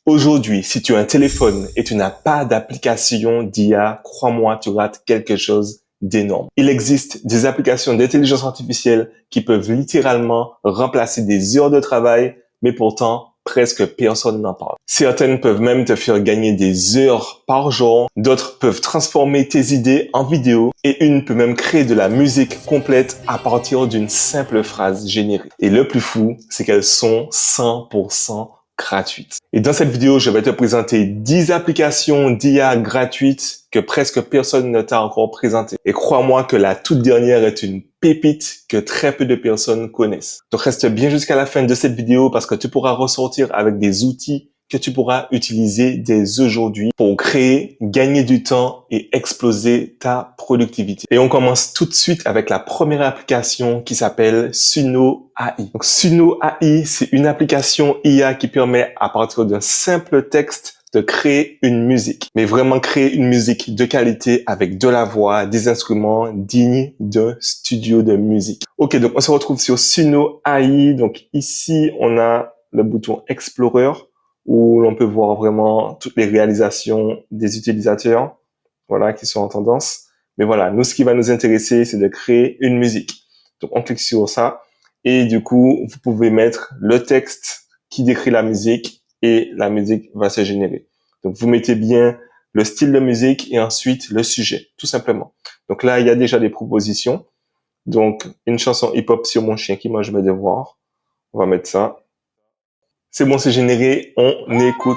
Aujourd'hui, si tu as un téléphone et tu n'as pas d'application d'IA, crois-moi, tu rates quelque chose d'énorme. Il existe des applications d'intelligence artificielle qui peuvent littéralement remplacer des heures de travail, mais pourtant, presque personne n'en parle. Certaines peuvent même te faire gagner des heures par jour, d'autres peuvent transformer tes idées en vidéo et une peut même créer de la musique complète à partir d'une simple phrase générée. Et le plus fou, c'est qu'elles sont 100% gratuites. Et dans cette vidéo, je vais te présenter 10 applications d'IA gratuites que presque personne ne t'a encore présentées. Et crois-moi que la toute dernière est une pépite que très peu de personnes connaissent. Donc reste bien jusqu'à la fin de cette vidéo parce que tu pourras ressortir avec des outils que tu pourras utiliser dès aujourd'hui pour créer, gagner du temps et exploser ta productivité. Et on commence tout de suite avec la première application qui s'appelle Suno AI. Donc Suno AI, c'est une application IA qui permet à partir d'un simple texte de créer une musique, mais vraiment créer une musique de qualité avec de la voix, des instruments dignes d'un studio de musique. Ok, donc on se retrouve sur Suno AI. Donc ici, on a le bouton Explorer où l'on peut voir vraiment toutes les réalisations des utilisateurs, voilà, qui sont en tendance. Mais voilà, nous, ce qui va nous intéresser, c'est de créer une musique. Donc, on clique sur ça et du coup, vous pouvez mettre le texte qui décrit la musique et la musique va se générer. Donc, vous mettez bien le style de musique et ensuite le sujet, tout simplement. Donc là, il y a déjà des propositions. Donc, une chanson hip-hop sur mon chien qui mange mes devoirs. On va mettre ça. C'est bon, c'est généré, on écoute.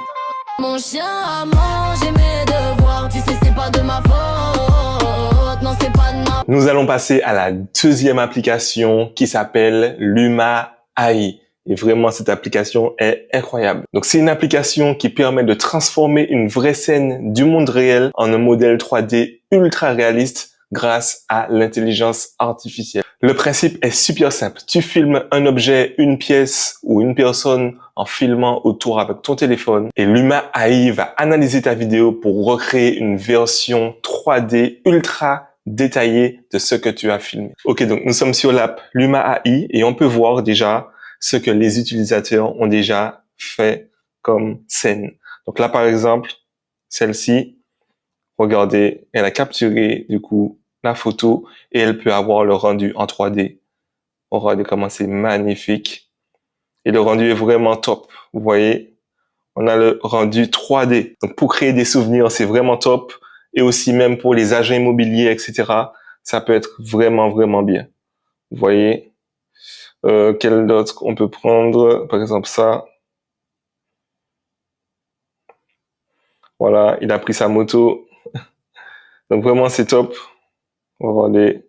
Mon chien a mangé mes devoirs, tu sais c'est pas de ma faute, non c'est pas de ma... Nous allons passer à la deuxième application qui s'appelle Luma AI. Et vraiment, cette application est incroyable. Donc, c'est une application qui permet de transformer une vraie scène du monde réel en un modèle 3D ultra réaliste grâce à l'intelligence artificielle. Le principe est super simple. Tu filmes un objet, une pièce ou une personne en filmant autour avec ton téléphone et Luma AI va analyser ta vidéo pour recréer une version 3D ultra détaillée de ce que tu as filmé. Ok, donc nous sommes sur l'app Luma AI et on peut voir déjà ce que les utilisateurs ont déjà fait comme scène. Donc là, par exemple, celle-ci, regardez, elle a capturé du coup la photo et elle peut avoir le rendu en 3D. Regardez comment c'est magnifique. Et le rendu est vraiment top. Vous voyez, on a le rendu 3D. Donc pour créer des souvenirs, c'est vraiment top. Et aussi même pour les agents immobiliers, etc., ça peut être vraiment, vraiment bien. Vous voyez, quel autre on peut prendre? Par exemple ça. Voilà, il a pris sa moto. Donc vraiment, c'est top. Regardez.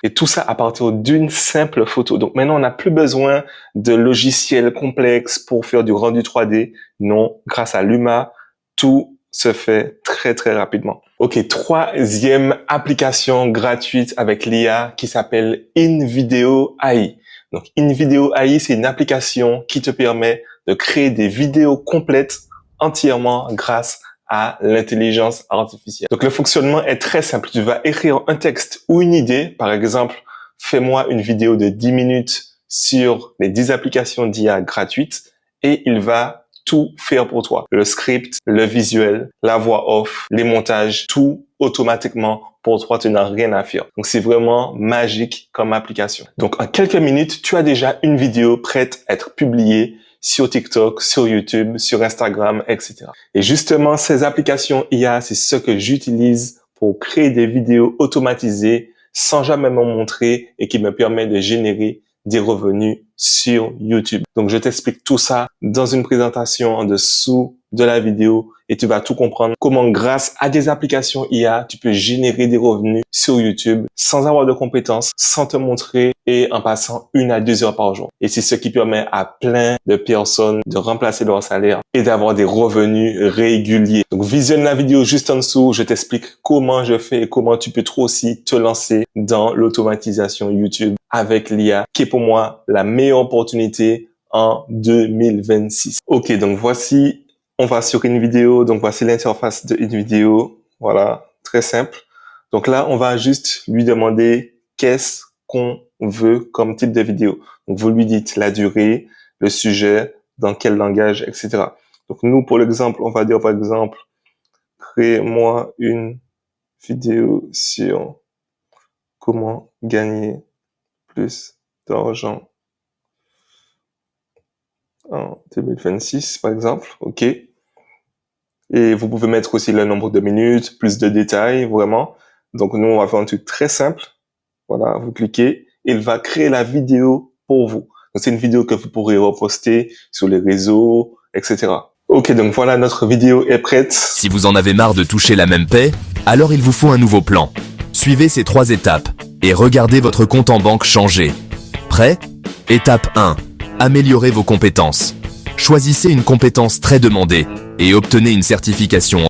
Et tout ça à partir d'une simple photo. Donc maintenant, on n'a plus besoin de logiciels complexes pour faire du rendu 3D. Non, grâce à Luma, tout se fait très, très rapidement. Ok, troisième application gratuite avec l'IA qui s'appelle InVideo AI. Donc InVideo AI, c'est une application qui te permet de créer des vidéos complètes entièrement grâce à l'intelligence artificielle. Donc le fonctionnement est très simple. Tu vas écrire un texte ou une idée. Par exemple, fais-moi une vidéo de 10 minutes sur les 10 applications d'IA gratuites et il va tout faire pour toi. Le script, le visuel, la voix off, les montages, tout automatiquement pour toi, tu n'as rien à faire. Donc c'est vraiment magique comme application. Donc en quelques minutes, tu as déjà une vidéo prête à être publiée sur TikTok, sur YouTube, sur Instagram, etc. Et justement, ces applications IA, c'est ce que j'utilise pour créer des vidéos automatisées sans jamais m'en montrer et qui me permet de générer des revenus sur YouTube. Donc, je t'explique tout ça dans une présentation en dessous de la vidéo et tu vas tout comprendre comment grâce à des applications IA, tu peux générer des revenus sur YouTube sans avoir de compétences, sans te montrer et en passant 1 à 2 heures par jour. Et c'est ce qui permet à plein de personnes de remplacer leur salaire et d'avoir des revenus réguliers. Donc, visionne la vidéo juste en dessous. Je t'explique comment je fais et comment tu peux toi aussi te lancer dans l'automatisation YouTube avec l'IA, qui est pour moi la meilleure opportunité en 2026. Ok, donc voici, on va sur une vidéo. Donc voici l'interface de une vidéo. Voilà, très simple. Donc là, on va juste lui demander qu'est-ce qu'on veut comme type de vidéo. Donc vous lui dites la durée, le sujet, dans quel langage, etc. Donc, nous, pour l'exemple, on va dire, par exemple, crée-moi une vidéo sur comment gagner plus d'argent en 2026, par exemple. OK. Et vous pouvez mettre aussi le nombre de minutes, plus de détails, vraiment. Donc, nous, on va faire un truc très simple. Voilà, vous cliquez, il va créer la vidéo pour vous. Donc, c'est une vidéo que vous pourrez reposter sur les réseaux, etc. Ok, donc voilà, notre vidéo est prête. Si vous en avez marre de toucher la même paie, alors il vous faut un nouveau plan. Suivez ces 3 étapes et regardez votre compte en banque changer. Prêt? Étape 1. Améliorez vos compétences. Choisissez une compétence très demandée et obtenez une certification.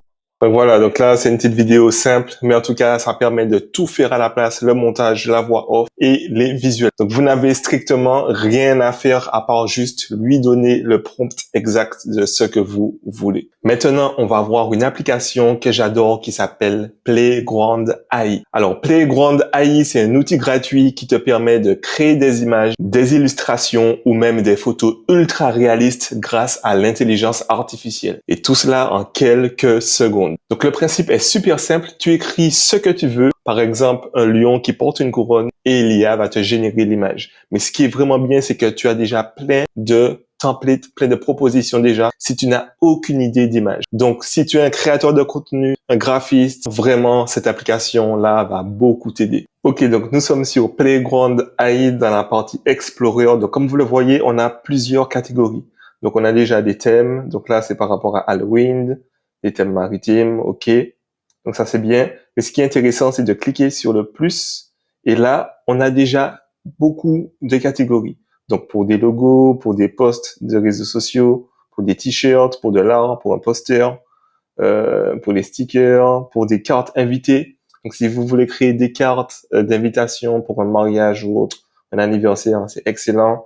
Donc voilà, donc là, c'est une petite vidéo simple, mais en tout cas, ça permet de tout faire à la place, le montage, la voix off et les visuels. Donc, vous n'avez strictement rien à faire à part juste lui donner le prompt exact de ce que vous voulez. Maintenant, on va voir une application que j'adore qui s'appelle Playground AI. Alors, Playground AI, c'est un outil gratuit qui te permet de créer des images, des illustrations ou même des photos ultra réalistes grâce à l'intelligence artificielle. Et tout cela en quelques secondes. Donc, le principe est super simple. Tu écris ce que tu veux. Par exemple, un lion qui porte une couronne et l'IA va te générer l'image. Mais ce qui est vraiment bien, c'est que tu as déjà plein de templates, plein de propositions déjà si tu n'as aucune idée d'image. Donc, si tu es un créateur de contenu, un graphiste, vraiment, cette application-là va beaucoup t'aider. Ok, donc nous sommes sur Playground AI dans la partie Explorer. Donc, comme vous le voyez, on a plusieurs catégories. Donc, on a déjà des thèmes. Donc là, c'est par rapport à Halloween, des thèmes maritimes, ok. Donc ça, c'est bien. Mais ce qui est intéressant, c'est de cliquer sur le plus. Et là, on a déjà beaucoup de catégories. Donc, pour des logos, pour des posts de réseaux sociaux, pour des t-shirts, pour de l'art, pour un poster, pour des stickers, pour des cartes invitées. Donc, si vous voulez créer des cartes d'invitation pour un mariage ou autre, un anniversaire, c'est excellent.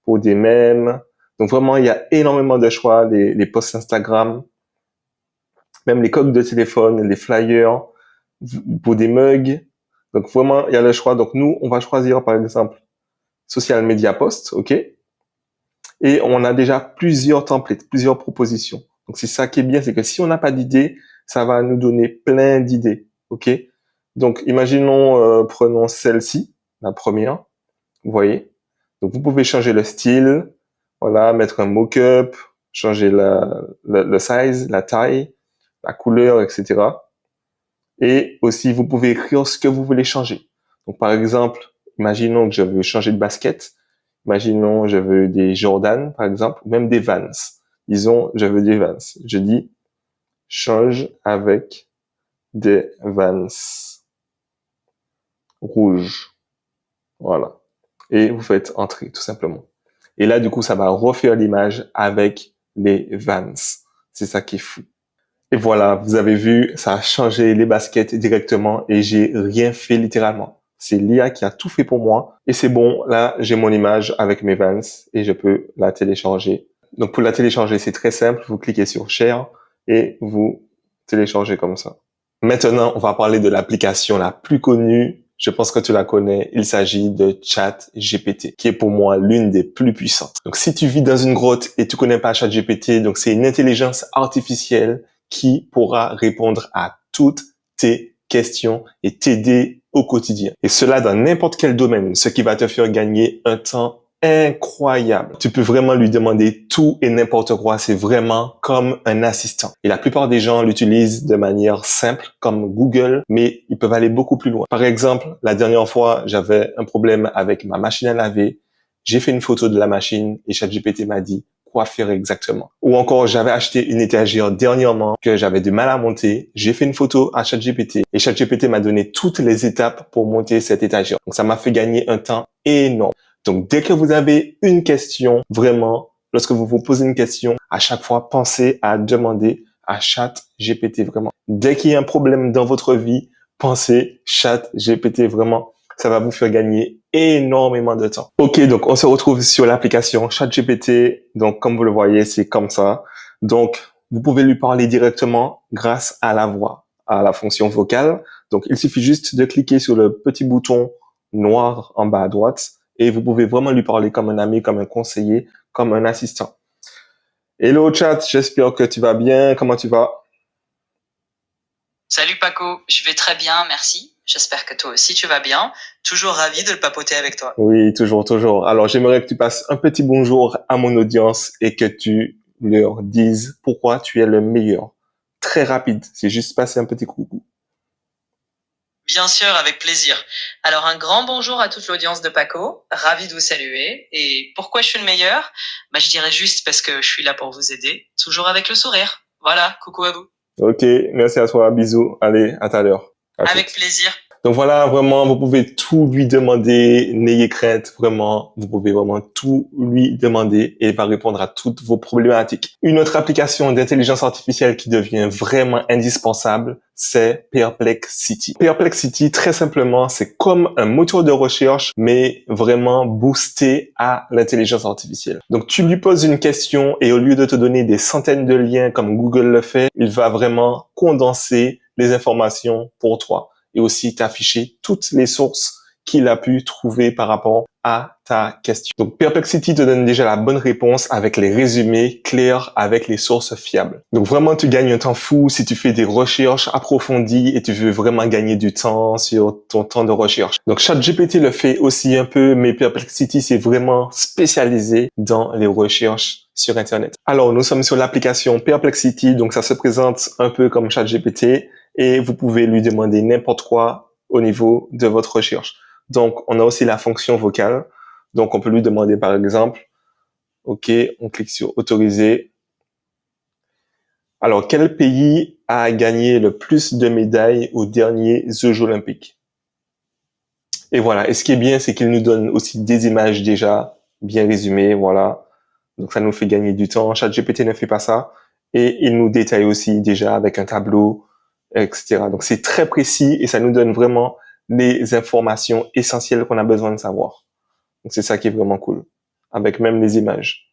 Pour des mèmes. Donc, vraiment, il y a énormément de choix. Les posts Instagram, même les coques de téléphone, les flyers, pour des mugs. Donc, vraiment, il y a le choix. Donc, nous, on va choisir, par exemple, social media post, OK? Et on a déjà plusieurs templates, plusieurs propositions. Donc, c'est ça qui est bien, c'est que si on n'a pas d'idée, ça va nous donner plein d'idées, OK? Donc, imaginons, prenons celle-ci, la première, vous voyez? Donc, vous pouvez changer le style, voilà, mettre un mock-up, changer le size, la taille, la couleur, etc. Et aussi, vous pouvez écrire ce que vous voulez changer. Donc, par exemple, imaginons que je veux changer de basket. Imaginons, je veux des Jordan, par exemple, ou même des Vans. Disons, je veux des Vans. Je dis, change avec des Vans rouges. Voilà. Et vous faites entrer, tout simplement. Et là, du coup, ça va refaire l'image avec les Vans. C'est ça qui est fou. Et voilà, vous avez vu, ça a changé les baskets directement et j'ai rien fait littéralement. C'est l'IA qui a tout fait pour moi. Et c'est bon, là, j'ai mon image avec mes Vans et je peux la télécharger. Donc, pour la télécharger, c'est très simple. Vous cliquez sur Share et vous téléchargez comme ça. Maintenant, on va parler de l'application la plus connue. Je pense que tu la connais. Il s'agit de ChatGPT, qui est pour moi l'une des plus puissantes. Donc, si tu vis dans une grotte et tu connais pas ChatGPT, donc c'est une intelligence artificielle qui pourra répondre à toutes tes questions et t'aider au quotidien. Et cela dans n'importe quel domaine, ce qui va te faire gagner un temps incroyable. Tu peux vraiment lui demander tout et n'importe quoi. C'est vraiment comme un assistant. Et la plupart des gens l'utilisent de manière simple, comme Google, mais ils peuvent aller beaucoup plus loin. Par exemple, la dernière fois, j'avais un problème avec ma machine à laver. J'ai fait une photo de la machine et ChatGPT m'a dit quoi faire exactement. Ou encore, j'avais acheté une étagère dernièrement que j'avais du mal à monter. J'ai fait une photo à ChatGPT et ChatGPT m'a donné toutes les étapes pour monter cette étagère. Donc, ça m'a fait gagner un temps énorme. Donc, dès que vous avez une question, vraiment, lorsque vous vous posez une question, à chaque fois, pensez à demander à ChatGPT, vraiment. Dès qu'il y a un problème dans votre vie, pensez ChatGPT, vraiment. Ça va vous faire gagner énormément de temps. Ok, donc on se retrouve sur l'application ChatGPT. Donc, comme vous le voyez, c'est comme ça. Donc, vous pouvez lui parler directement grâce à la voix, à la fonction vocale. Donc, il suffit juste de cliquer sur le petit bouton noir en bas à droite et vous pouvez vraiment lui parler comme un ami, comme un conseiller, comme un assistant. Hello chat, j'espère que tu vas bien. Comment tu vas? Salut Paco, je vais très bien, merci. J'espère que toi aussi tu vas bien. Toujours ravi de le papoter avec toi. Oui, toujours, toujours. Alors, j'aimerais que tu passes un petit bonjour à mon audience et que tu leur dises pourquoi tu es le meilleur. Très rapide, c'est juste passer un petit coucou. Bien sûr, avec plaisir. Alors un grand bonjour à toute l'audience de Paco, ravi de vous saluer. Et pourquoi je suis le meilleur? Je dirais juste parce que je suis là pour vous aider, toujours avec le sourire. Voilà, coucou à vous. Ok, merci à toi, bisous. Allez, à tout à l'heure. Avec plaisir. Donc voilà, vraiment, vous pouvez tout lui demander, n'ayez crainte, vraiment, vous pouvez vraiment tout lui demander et il va répondre à toutes vos problématiques. Une autre application d'intelligence artificielle qui devient vraiment indispensable, c'est Perplexity. Perplexity, très simplement, c'est comme un moteur de recherche, mais vraiment boosté à l'intelligence artificielle. Donc tu lui poses une question et au lieu de te donner des centaines de liens comme Google le fait, il va vraiment condenser les informations pour toi et aussi t'afficher toutes les sources qu'il a pu trouver par rapport à ta question. Donc, Perplexity te donne déjà la bonne réponse avec les résumés clairs, avec les sources fiables. Donc, vraiment, tu gagnes un temps fou si tu fais des recherches approfondies et tu veux vraiment gagner du temps sur ton temps de recherche. Donc, ChatGPT le fait aussi un peu, mais Perplexity, c'est vraiment spécialisé dans les recherches sur Internet. Alors, nous sommes sur l'application Perplexity, donc ça se présente un peu comme ChatGPT et vous pouvez lui demander n'importe quoi au niveau de votre recherche. Donc, on a aussi la fonction vocale. Donc, on peut lui demander, par exemple, OK, on clique sur autoriser. Alors, quel pays a gagné le plus de médailles aux derniers Jeux olympiques? Et voilà. Et ce qui est bien, c'est qu'il nous donne aussi des images déjà bien résumées. Voilà. Donc, ça nous fait gagner du temps. ChatGPT ne fait pas ça. Et il nous détaille aussi déjà avec un tableau, etc. Donc, c'est très précis et ça nous donne vraiment les informations essentielles qu'on a besoin de savoir. Donc, c'est ça qui est vraiment cool, avec même les images.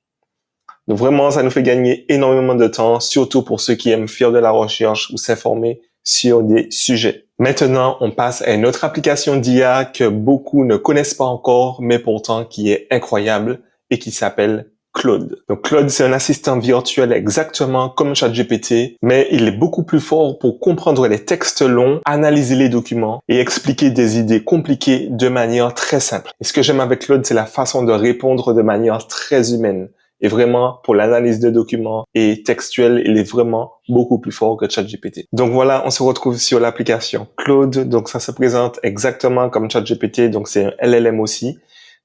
Donc, vraiment, ça nous fait gagner énormément de temps, surtout pour ceux qui aiment faire de la recherche ou s'informer sur des sujets. Maintenant, on passe à une autre application d'IA que beaucoup ne connaissent pas encore, mais pourtant qui est incroyable et qui s'appelle Claude. Donc Claude, c'est un assistant virtuel exactement comme ChatGPT, mais il est beaucoup plus fort pour comprendre les textes longs, analyser les documents et expliquer des idées compliquées de manière très simple. Et ce que j'aime avec Claude, c'est la façon de répondre de manière très humaine. Et vraiment, pour l'analyse de documents et textuel, il est vraiment beaucoup plus fort que ChatGPT. Donc voilà, on se retrouve sur l'application Claude. Donc ça se présente exactement comme ChatGPT. Donc c'est un LLM aussi.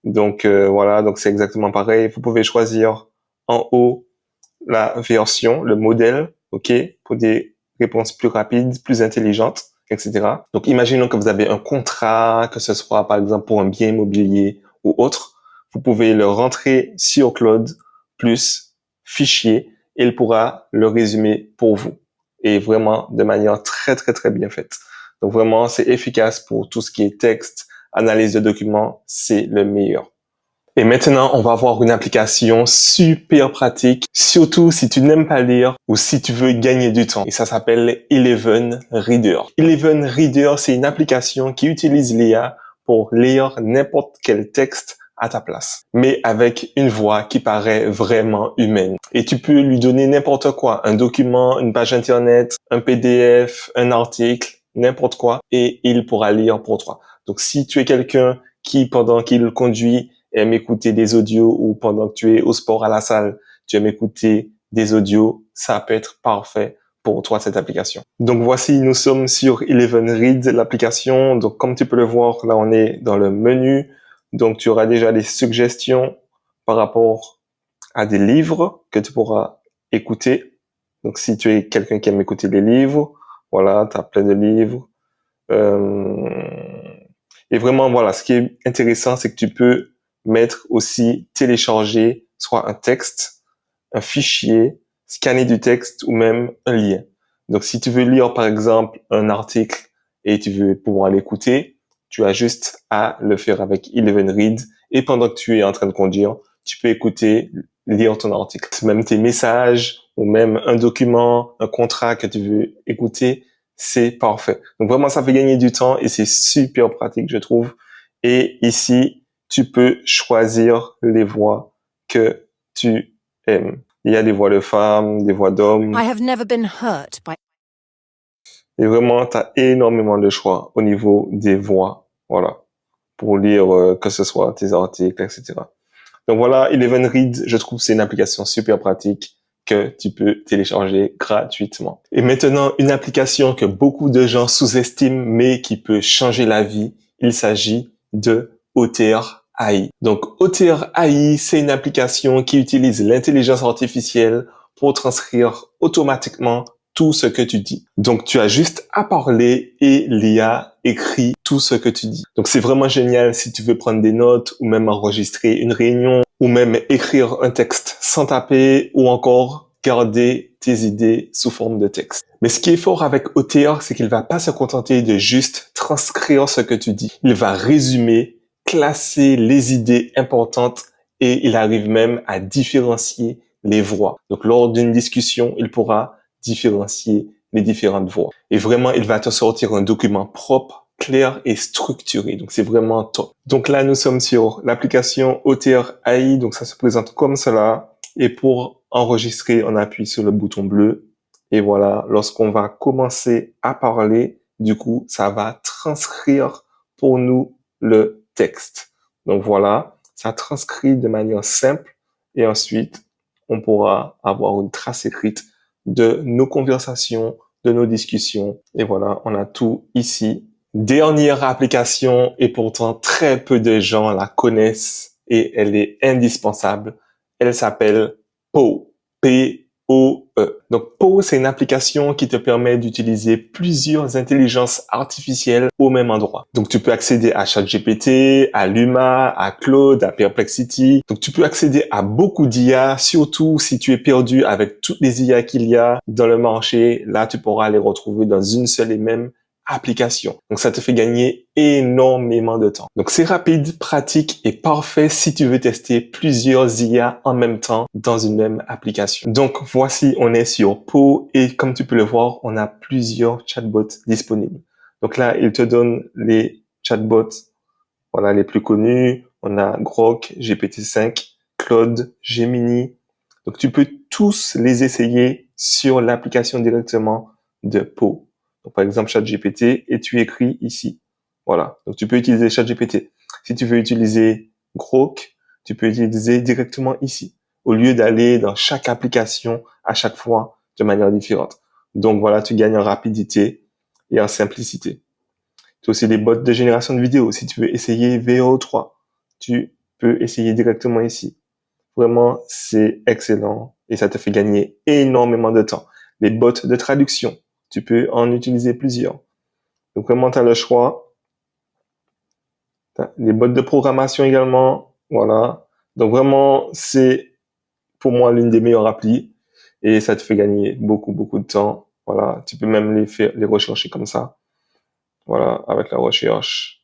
Donc voilà, donc c'est exactement pareil. Vous pouvez choisir en haut la version, le modèle, ok, pour des réponses plus rapides, plus intelligentes, etc. Donc imaginons que vous avez un contrat, que ce soit par exemple pour un bien immobilier ou autre, vous pouvez le rentrer sur Claude plus fichier et il pourra le résumer pour vous et vraiment de manière très très très bien faite. Donc vraiment c'est efficace pour tout ce qui est texte, analyse de documents, c'est le meilleur. Et maintenant, on va avoir une application super pratique, surtout si tu n'aimes pas lire ou si tu veux gagner du temps. Et ça s'appelle Eleven Reader. Eleven Reader, c'est une application qui utilise l'IA pour lire n'importe quel texte à ta place, mais avec une voix qui paraît vraiment humaine. Et tu peux lui donner n'importe quoi, un document, une page internet, un PDF, un article, n'importe quoi, et il pourra lire pour toi. Donc si tu es quelqu'un qui, pendant qu'il conduit, aime écouter des audios ou pendant que tu es au sport à la salle, tu aimes écouter des audios, ça peut être parfait pour toi cette application. Donc voici, nous sommes sur Eleven Read, l'application. Donc comme tu peux le voir, là on est dans le menu. Donc tu auras déjà des suggestions par rapport à des livres que tu pourras écouter. Donc si tu es quelqu'un qui aime écouter des livres, voilà, tu as plein de livres. Et vraiment, voilà, ce qui est intéressant, c'est que tu peux mettre aussi télécharger soit un texte, un fichier, scanner du texte ou même un lien. Donc, si tu veux lire, par exemple, un article et tu veux pouvoir l'écouter, tu as juste à le faire avec Eleven Read et pendant que tu es en train de conduire, tu peux écouter, lire ton article. Même tes messages ou même un document, un contrat que tu veux écouter, c'est parfait. Donc vraiment, ça fait gagner du temps et c'est super pratique, je trouve. Et ici, tu peux choisir les voix que tu aimes. Il y a des voix de femmes, des voix d'hommes. I have never been hurt by. Et vraiment, tu as énormément de choix au niveau des voix. Voilà. Pour lire, que ce soit tes articles, etc. Donc voilà, ElevenRead, je trouve que c'est une application super pratique que tu peux télécharger gratuitement. Et maintenant, une application que beaucoup de gens sous-estiment, mais qui peut changer la vie, il s'agit de OTR AI. Donc OTR AI, c'est une application qui utilise l'intelligence artificielle pour transcrire automatiquement tout ce que tu dis. Donc, tu as juste à parler et l'IA écrit tout ce que tu dis. Donc, c'est vraiment génial si tu veux prendre des notes ou même enregistrer une réunion ou même écrire un texte sans taper ou encore garder tes idées sous forme de texte. Mais ce qui est fort avec OTR, c'est qu'il va pas se contenter de juste transcrire ce que tu dis. Il va résumer, classer les idées importantes et il arrive même à différencier les voix. Donc, lors d'une discussion, il pourra différencier les différentes voix. Et vraiment, il va te sortir un document propre, clair et structuré. Donc, c'est vraiment top. Donc là, nous sommes sur l'application OTR AI. Donc, ça se présente comme cela. Et pour enregistrer, on appuie sur le bouton bleu. Et voilà, lorsqu'on va commencer à parler, du coup, ça va transcrire pour nous le texte. Donc voilà, ça transcrit de manière simple. Et ensuite, on pourra avoir une trace écrite de nos conversations, de nos discussions. Et voilà, on a tout ici. Dernière application, et pourtant très peu de gens la connaissent et elle est indispensable. Elle s'appelle POE. P-O-E. Donc POE, c'est une application qui te permet d'utiliser plusieurs intelligences artificielles au même endroit. Donc tu peux accéder à ChatGPT, à Luma, à Claude, à Perplexity. Donc tu peux accéder à beaucoup d'IA, surtout si tu es perdu avec toutes les IA qu'il y a dans le marché. Là, tu pourras les retrouver dans une seule et même application. Donc ça te fait gagner énormément de temps. Donc c'est rapide, pratique et parfait si tu veux tester plusieurs IA en même temps dans une même application. Donc voici, on est sur POE et comme tu peux le voir, on a plusieurs chatbots disponibles. Donc là, il te donne les chatbots, voilà les plus connus. On a Grok, GPT-5, Claude, Gemini. Donc tu peux tous les essayer sur l'application directement de POE. Donc, par exemple, ChatGPT, et tu écris ici. Voilà. Donc, tu peux utiliser ChatGPT. Si tu veux utiliser Grok, tu peux utiliser directement ici, au lieu d'aller dans chaque application à chaque fois de manière différente. Donc, voilà, tu gagnes en rapidité et en simplicité. Tu as aussi des bots de génération de vidéos. Si tu veux essayer VO3, tu peux essayer directement ici. Vraiment, c'est excellent et ça te fait gagner énormément de temps. Les bots de traduction. Tu peux en utiliser plusieurs. Donc vraiment, tu as le choix. Les bots de programmation également. Voilà. Donc vraiment, c'est pour moi l'une des meilleures applis. Et ça te fait gagner beaucoup, beaucoup de temps. Voilà. Tu peux même les rechercher comme ça. Voilà. Avec la recherche.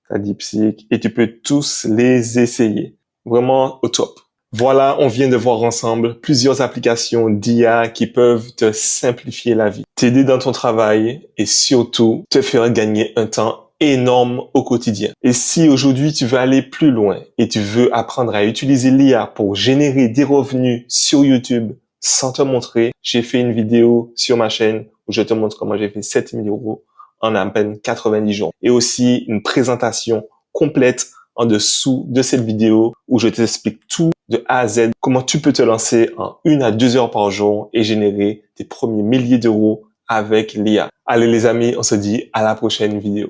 La DeepSeek. Et tu peux tous les essayer. Vraiment au top. Voilà, on vient de voir ensemble plusieurs applications d'IA qui peuvent te simplifier la vie, t'aider dans ton travail et surtout te faire gagner un temps énorme au quotidien. Et si aujourd'hui tu veux aller plus loin et tu veux apprendre à utiliser l'IA pour générer des revenus sur YouTube sans te montrer, j'ai fait une vidéo sur ma chaîne où je te montre comment j'ai fait 7 000 € en à peine 90 jours. Et aussi une présentation complète en dessous de cette vidéo où je t'explique tout de A à Z, comment tu peux te lancer en 1 à 2 heures par jour et générer tes premiers milliers d'euros avec l'IA. Allez les amis, on se dit à la prochaine vidéo.